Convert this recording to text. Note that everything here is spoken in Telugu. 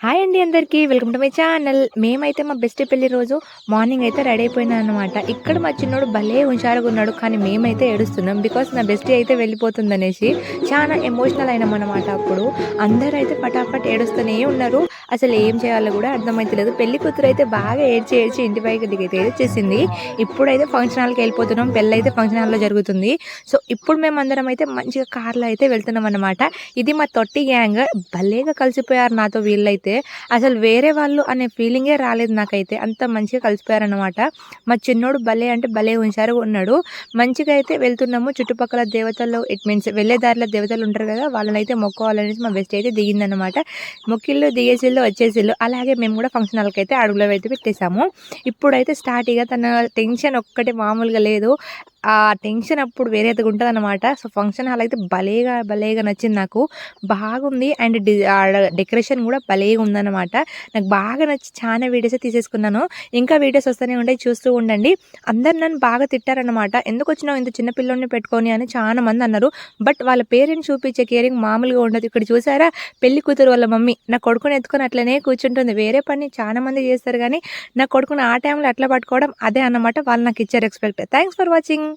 హాయ్ అండి అందరికీ వెల్కమ్ టు మై ఛానల్. మేమైతే మా బెస్ట్ పెళ్లి రోజు మార్నింగ్ అయితే రెడీ అయిపోయినా అనమాట. ఇక్కడ మా చిన్నోడు భలే హుషారుగా ఉన్నాడు. కానీ మేమైతే ఏడుస్తున్నాం. బికాస్ నా బెస్టీ అయితే వెళ్ళిపోతుందనేసి చాలా ఎమోషనల్ అయినాం అనమాట. అప్పుడు అందరూ అయితే పటాపట్ ఏడుస్తూనే ఉన్నారు. అసలు ఏం చేయాలో కూడా అర్థమైతలేదు. పెళ్లి కూతురు అయితే బాగా ఏడ్చి ఏడ్చి ఇంటి పైకి దిగైతే వచ్చేసింది. ఇప్పుడైతే ఫంక్షన్ హాల్కి వెళ్ళిపోతున్నాం. పెళ్ళి అయితే ఫంక్షన్ హాల్లో జరుగుతుంది. సో ఇప్పుడు మేమందరం అయితే మంచిగా కార్లో అయితే వెళ్తున్నాం అనమాట. ఇది మా తొట్టి గ్యాంగ్. భలేగా కలిసిపోయారు నాతో వీళ్ళైతే. అసలు వేరే వాళ్ళు అనే ఫీలింగే రాలేదు నాకైతే. అంత మంచిగా కలిసిపోయారనమాట. మా చిన్నోడు భలే అంటే భలే హుషారుగా ఉన్నాడు. మంచిగా అయితే వెళ్తున్నాము. చుట్టుపక్కల దేవతలు ఇట్ మీన్స్ వెళ్ళే దారిలో దేవతలు ఉంటారు కదా, వాళ్ళనైతే మొక్కోవాలనేసి మా బెస్ట్ అయితే దిగిందనమాట. మొక్కిళ్ళు దిగేసిళ్ళు వచ్చేసిళ్ళు. అలాగే మేము కూడా ఫంక్షన్ హాల్కి అయితే అడుగులో అయితే పెట్టేసాము. ఇప్పుడైతే స్టార్ట్ ఇక తన టెన్షన్ ఒక్కటి మామూలుగా లేదు. ఆ టెన్షన్ అప్పుడు వేరేదిగా ఉంటుందన్నమాట. సో ఫంక్షన్ హాల్ అయితే భలేగా నచ్చింది నాకు. బాగుంది. అండ్ డెకరేషన్ కూడా భలేగా ఉందన్నమాట. నాకు బాగా నచ్చి చాలా వీడియోస్ తీసేసుకున్నాను. ఇంకా వీడియోస్ వస్తూనే ఉంటాయి, చూస్తూ ఉండండి. అందరు నన్ను బాగా తిట్టారనమాట. ఎందుకు వచ్చినావు ఇంత చిన్న పిల్లోడిని పెట్టుకొని అని చాలా మంది అన్నారు. బట్ వాళ్ళ పేరెంట్స్ చూపించే కేరింగ్ మామూలుగా ఉండదు. ఇక్కడ చూసారా, పెళ్లి కూతురు వాళ్ళ మమ్మీ నా కొడుకుని ఎత్తుకొని అట్లనే కూర్చుంటుంది. వేరే పని చాలా మంది చేస్తారు కానీ నా కొడుకుని ఆ టైంలో అట్లా పట్టుకోవడం అదే అన్నమాట. వాళ్ళు నాకు ఇచ్చే రెస్పెక్ట్. Thanks for watching.